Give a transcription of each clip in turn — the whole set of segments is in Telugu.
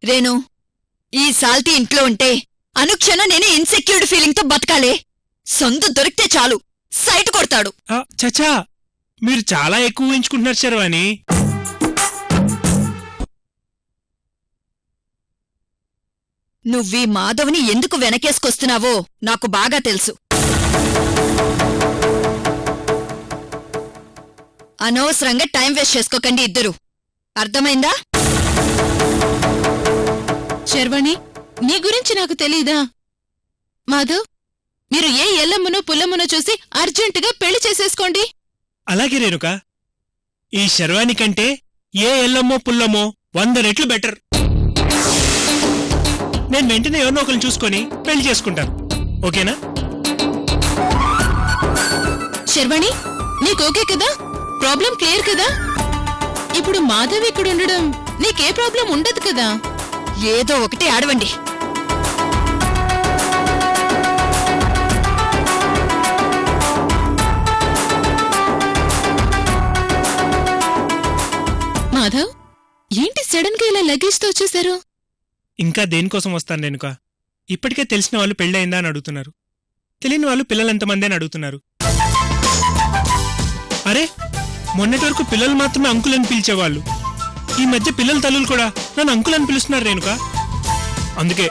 రేణు, ఈ సాల్తీ ఇంట్లో ఉంటే అనుక్షణం నేనే ఇన్సెక్యూర్డ్ ఫీలింగ్ తో బతకాలే. సందు దొరికితే చాలు సైట్ కొడతాడు. చచా, మీరు చాలా ఎక్కువ ఊహించుకుంటున్నారు శర్వాణి. నువ్వీ మాధవ్ని ఎందుకు వెనకేసుకొస్తున్నావో నాకు బాగా తెలుసు. అనవసరంగా టైం వేస్ట్ చేసుకోకండి ఇద్దరు, అర్థమైందా? శర్వాణి, నీ గురించి నాకు తెలీదా? మాధవ్, మీరు ఏ ఎల్లమ్మనో పుల్లమ్మనో చూసి అర్జెంటుగా పెళ్లి చేసేసుకోండి. అలాగే రేణుక, ఈ శర్వాణి కంటే ఏ ఎల్లమ్మో పుల్లమ్మో 100 రెట్లు బెటర్. నేను వెంటనే ఎవరినో ఒకరిని చూసుకొని పెళ్లి చేసుకుంటాను, ఓకేనా? శర్వాణి, నీకోకే కదా? ప్రాబ్లం క్లియర్ కదా? ఇప్పుడు మాధవ్ ఇక్కడ ఉండడం నీకే ప్రాబ్లం ఉండదు కదా? ఏదో ఒకటి ఆడవండి. మాధవ్, ఏంటి సడన్ గా ఇలా లగేజ్ తో వచ్చేశారు? ఇంకా దేనికోసం వస్తాను రేణుక? ఇప్పటికే తెలిసిన వాళ్ళు పెళ్ళయిందా అని అడుగుతున్నారు, తెలియని వాళ్ళు పిల్లలెంతమంది అని అడుగుతున్నారు. అరే, మొన్నటి వరకు పిల్లలు మాత్రమే అంకులని పిలిచేవాళ్ళు, ఈ మధ్య పిల్లల తల్లులు కూడా నన్ను అంకులని పిలుస్తున్నారు రేణుక. అందుకే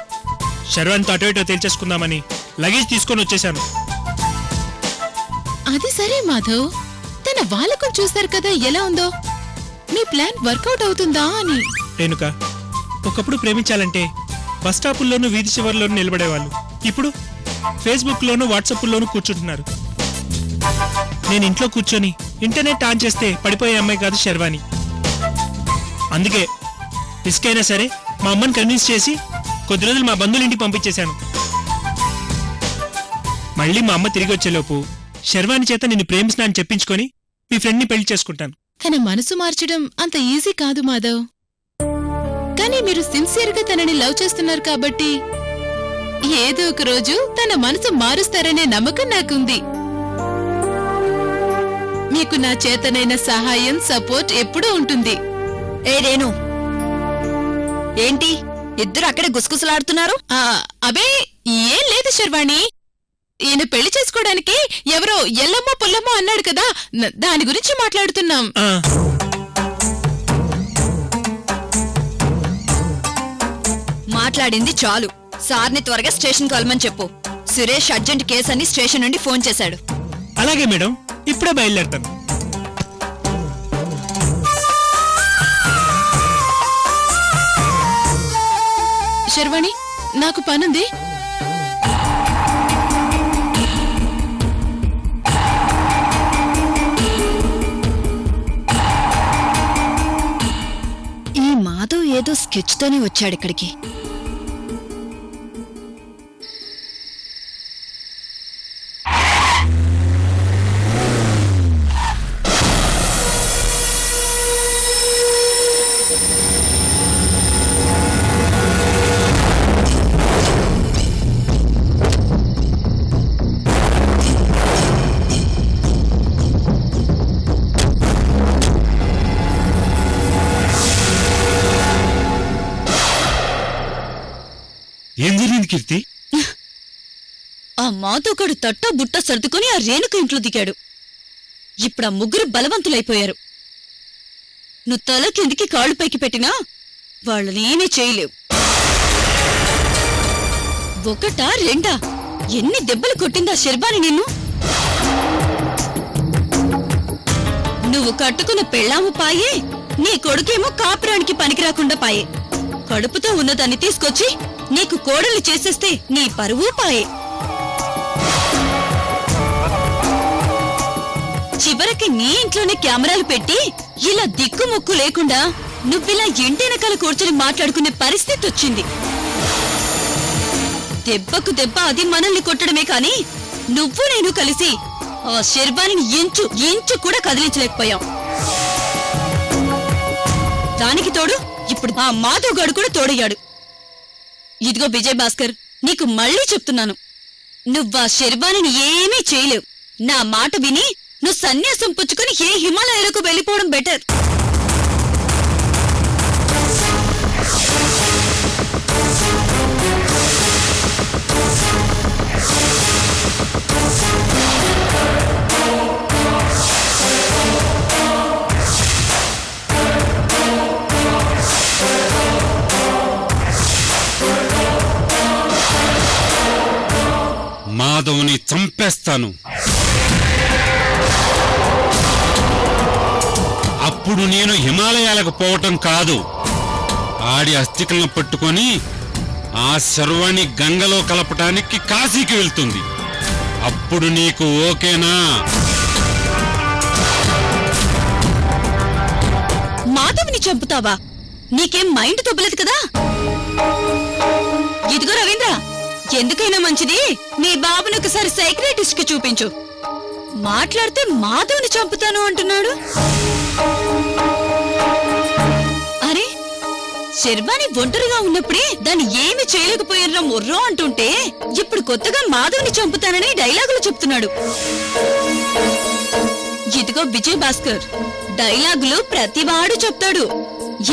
శర్వాణితో అటో ఇటో తేల్చేసుకుందామని లగేజ్ తీసుకొని వచ్చేశాను. అది సరే మాధవ్, తన వాళ్ళకు చూస్తారు కదా ఎలా ఉందో. మీ ప్లాన్ వర్కౌట్ అవుతుందా అని. రేణుక, ఒకప్పుడు ప్రేమించాలంటే బస్ స్టాపుల్లోనూ వీధి చివర్లోనూ నిలబడేవాళ్ళు, ఇప్పుడు ఫేస్బుక్లోనూ వాట్సాప్లోనూ కూర్చుంటున్నారు. నేను ఇంట్లో కూర్చొని ఇంటర్నెట్ ఆన్ చేస్తే పడిపోయే అమ్మాయి కాదు శర్వాణి. అందుకే రిస్క్ అయినా సరే మా అమ్మని కన్విన్స్ చేసి కొద్ది రోజులు మా బంధువుల ఇంటికి పంపించేశాను. మళ్ళీ మా అమ్మ తిరిగి వచ్చేలోపు శర్వాణి చేత నిన్ను ప్రేమిస్తున్నా అని చెప్పించుకొని మీ ఫ్రెండ్ని పెళ్లి చేసుకుంటాను. తన మనసు మార్చడం అంత ఈజీ కాదు మాధవ్. కానీ మీరు సిన్సియర్గా తనని లవ్ చేస్తున్నారు కాబట్టి ఏదో ఒక రోజు తన మనసు మారుస్తారనే నమ్మకం నాకుంది. మీకు నా చేతనైన సహాయం, సపోర్ట్ ఎప్పుడూ ఉంటుంది. ఏ రేణు, ఏంటి ఇద్దరు అక్కడే గుసగుసలాడుతున్నారు? అబే ఏం లేదు శర్వాణి, ఈయన పెళ్లి చేసుకోవడానికి ఎవరో ఎల్లమ్మో పుల్లమ్మో అన్నాడు కదా, దాని గురించి మాట్లాడుతున్నాం. మాట్లాడింది చాలు, సార్ని త్వరగా స్టేషన్ కలమని చెప్పు. సురేష్ అర్జెంట్ కేసు అని స్టేషన్ నుండి ఫోన్ చేశాడు. అలాగే మేడం, ఇప్పుడే బయలుదేరతాను. శర్వాణి, నాకు పనుంది. ఈ మాధవ్ ఏదో స్కెచ్ తోనే వచ్చాడిక్కడికి. ఏం జరిగింది కీర్తి? ఆ మాధవగాడు తట్ట బుట్ట సర్దుకుని ఆ రేణుక ఇంట్లో దిగాడు. ఇప్పుడు ఆ ముగ్గురు బలవంతులైపోయారు. నువ్వు తల కిందికి కాళ్ళు పైకి పెట్టినా వాళ్ళనేమీ చేయలేవు. ఒకటా రెండా ఎన్ని దెబ్బలు కొట్టిందా శర్వాణి నిన్ను? నువ్వు కట్టుకున్న పెళ్ళాము పాయే, నీ కొడుకేమో కాపురానికి పనికిరాకుండా పాయే. కడుపుతో ఉన్నదాన్ని తీసుకొచ్చి నీకు కోడలు చేసేస్తే నీ పరువు పాయే. చివరికి నీ ఇంట్లోనే కెమెరాలు పెట్టి ఇలా దిక్కుముక్కు లేకుండా నువ్విలా ఇంటెనకాల కూర్చొని మాట్లాడుకునే పరిస్థితి వచ్చింది. దెబ్బకు దెబ్బ అది మనల్ని కొట్టడమే కాని నువ్వు నేను కలిసి ఆ శర్వాణిని ఇంచు కూడా కదిలించలేకపోయాం. దానికి తోడు ఇప్పుడు ఆ మాధవ్ గాడు కూడా తోడయ్యాడు. ఇదిగో విజయ్ భాస్కర్, నీకు మళ్ళీ చెప్తున్నాను, నువ్వా శర్వాణిని ఏమీ చేయలేవు. నా మాట విని నువ్వు సన్యాసం పుచ్చుకొని ఏ హిమాలయాలకు వెళ్ళిపోవడం బెటర్. మాధవ్ని చంపేస్తాను. అప్పుడు నేను హిమాలయాలకు పోవటం కాదు, ఆడి అస్థికలను పట్టుకొని ఆ శర్వాణి గంగలో కలపటానికి కాశీకి వెళ్తుంది. అప్పుడు నీకు ఓకేనా? మాధవ్ని చంపుతావా? నీకేం మైండ్ తొబ్బలేదు కదా? ఇదిగో రవీంద్ర, ఎందుకైనా మంచిది మీ బాబుని ఒకసారి సైక్రేటిస్ట్ కి చూపించు. మాట్లాడితే మాధవ్ని చంపుతాను అంటున్నాడు. అరే, శర్వాణి ఒంటరిగా ఉన్నప్పుడే దాన్ని ఏమి చేయలేకపోయినరా మొర్రో అంటుంటే ఇప్పుడు కొత్తగా మాధవ్ని చంపుతానని డైలాగులు చెప్తున్నాడు. ఇదిగో విజయ్ భాస్కర్, డైలాగులు ప్రతివాడు చెప్తాడు.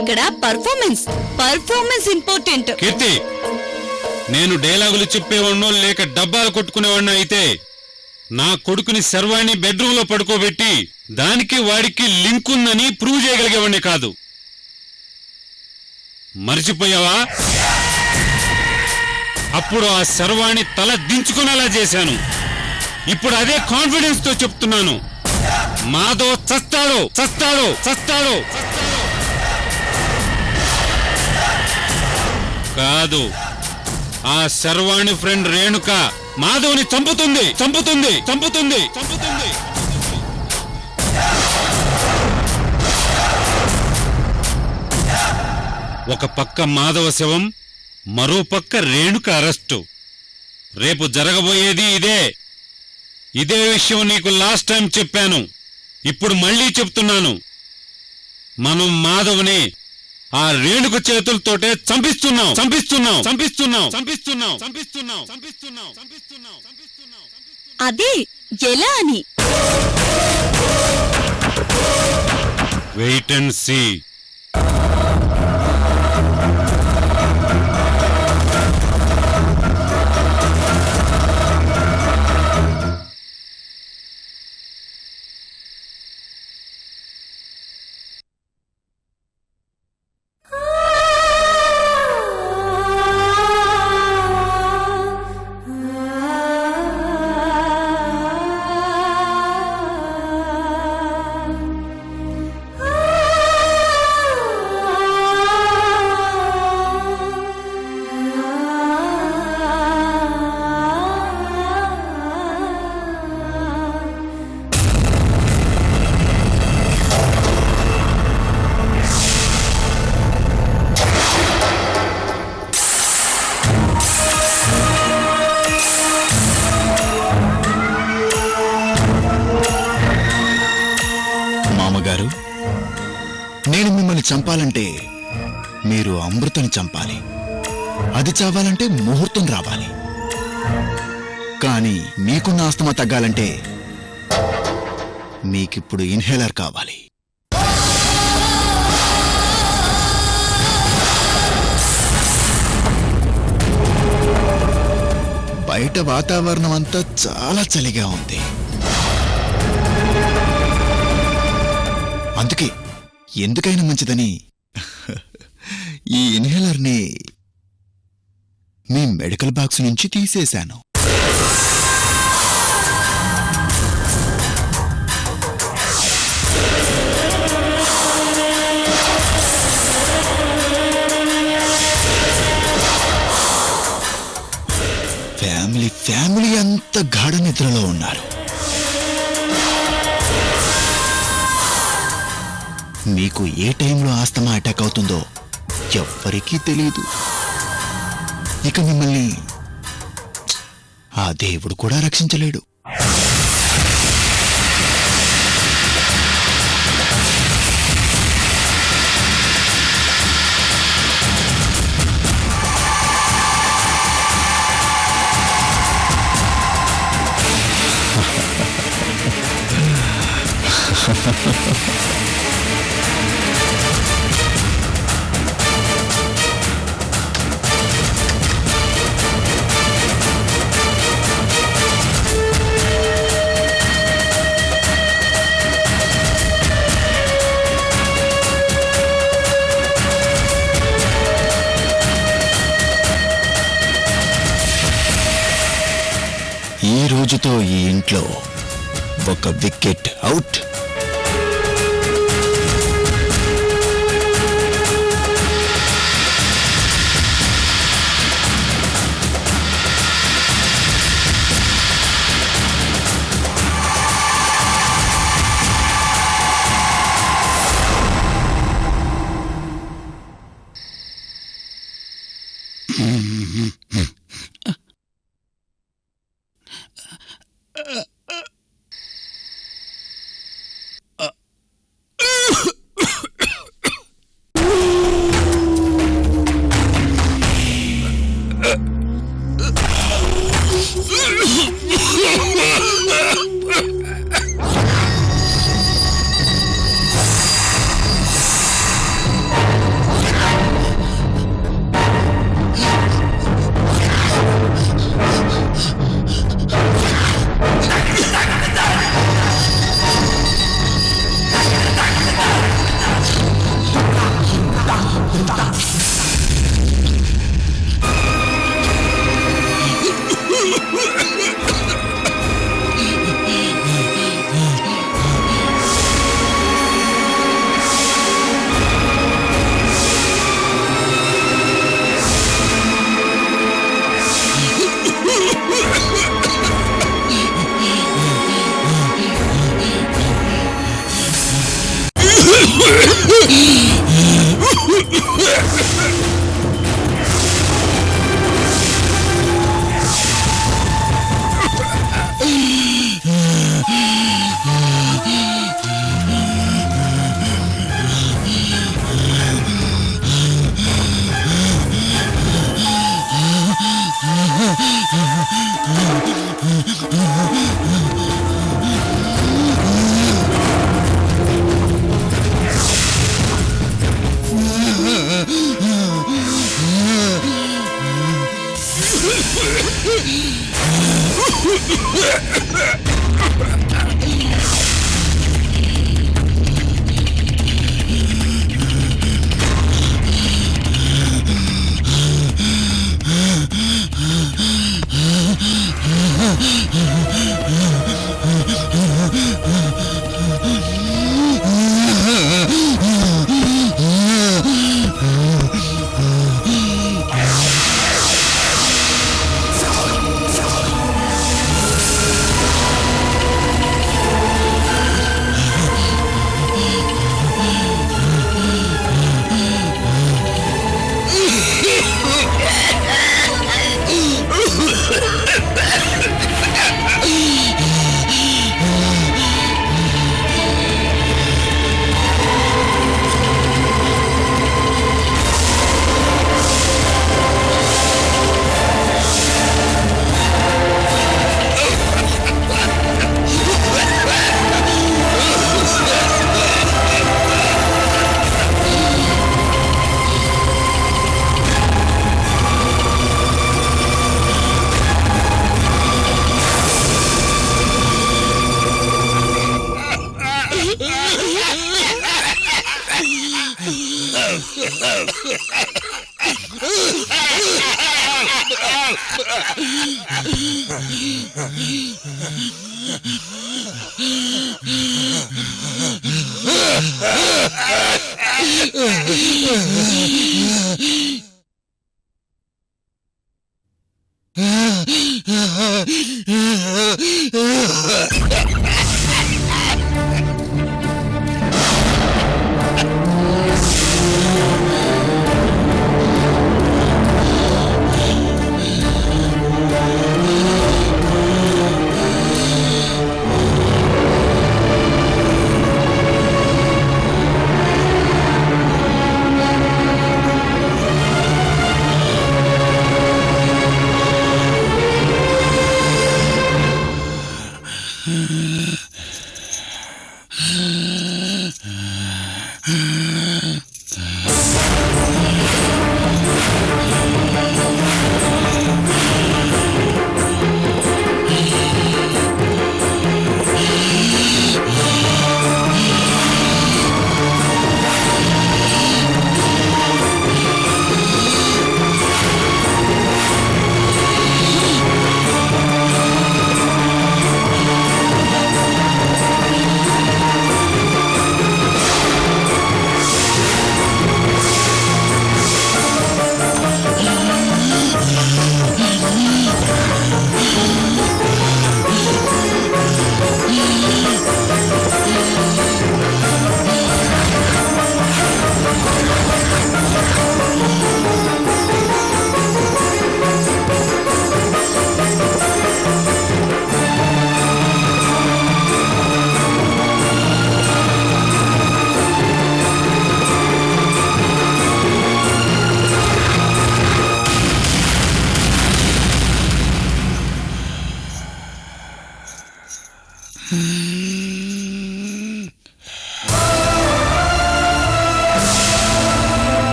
ఇక్కడ పర్ఫార్మెన్స్ ఇంపార్టెంట్. కీర్తి, నేను డైలాగులు చెప్పేవాణ్ణో లేక డబ్బాలు కొట్టుకునేవాణ్ణో అయితే నా కొడుకుని శర్వాణి బెడ్రూమ్ లో పడుకోబెట్టి దానికి వాడికి లింక్ ఉందని ప్రూవ్ చేయగలిగేవాణ్ణి కాదు. మర్చిపోయావా? అప్పుడు ఆ శర్వాణి తల దించుకునేలా చేశాను. ఇప్పుడు అదే కాన్ఫిడెన్స్ తో చెప్తున్నాను, మాధవ్ చస్తాడు చస్తాడు చస్తాడు కాదు, ఆ శర్వాణి ఫ్రెండ్ రేణుక మాధవ్ని చంపుతుంది చంపుతుంది చంపుతుంది చంపుతుంది. ఒక పక్క మాధవ శవం, మరో పక్క రేణుక అరెస్టు. రేపు జరగబోయేది ఇదే విషయం నీకు లాస్ట్ టైం చెప్పాను, ఇప్పుడు మళ్ళీ చెప్తున్నాను. మనం మాధవ్ని ఆ రేణుక చేతులతోటే చంపిస్తున్నాం చంపిస్తున్నాం చంపిస్తున్నాం చంపిస్తున్నాం చంపిస్తున్నాం చంపిస్తున్నాం చంపిస్తున్నాం చంపిస్తున్నాం. అది ఎలా అని వెయిట్ అండ్ సీ. నేను మిమ్మల్ని చంపాలంటే మీరు అమృతని చంపాలి, అది చావాలంటే ముహూర్తం రావాలి. కానీ మీకున్న ఆస్తమా తగ్గాలంటే మీకిప్పుడు ఇన్హేలర్ కావాలి. బయట వాతావరణం అంతా చాలా చలిగా ఉంది, అందుకే ఎందుకైనా మంచిదని ఈ ఇన్హేలర్ని మీ మెడికల్ బాక్స్ నుంచి తీసేశాను. ఫ్యామిలీ అంతా గాఢ నిద్రలో ఉన్నారు. మీకు ఏ టైంలో ఆస్తమా అటాక్ అవుతుందో ఎవ్వరికీ తెలియదు. ఇక మిమ్మల్ని ఆ దేవుడు కూడా రక్షించలేడు. రోజుతో ఈ ఇంట్లో ఒక వికెట్ అవుట్.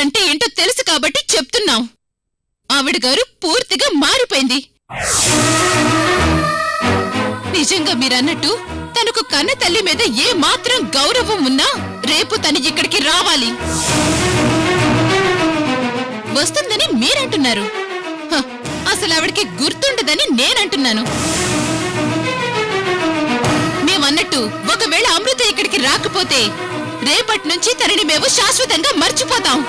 అంటే ఏంటో తెలుసు కాబట్టి చెప్తున్నాం. ఆవిడ గారు పూర్తిగా మారిపోయింది. నిజంగా మీరన్నట్టు తనకు కన్న తల్లి మీద ఏ మాత్రం గౌరవం ఉన్నా రేపు తను ఇక్కడికి రావాలి. వస్తుందని మీరంటున్నారు. హ, అసలు ఆవిడికి గుర్తుండదని నేనంటున్నాను. మేమన్నట్టు ఒకవేళ అమృత ఇక్కడికి రాకపోతే రేపటి నుంచి తనని మేము శాశ్వతంగా మర్చిపోతాం.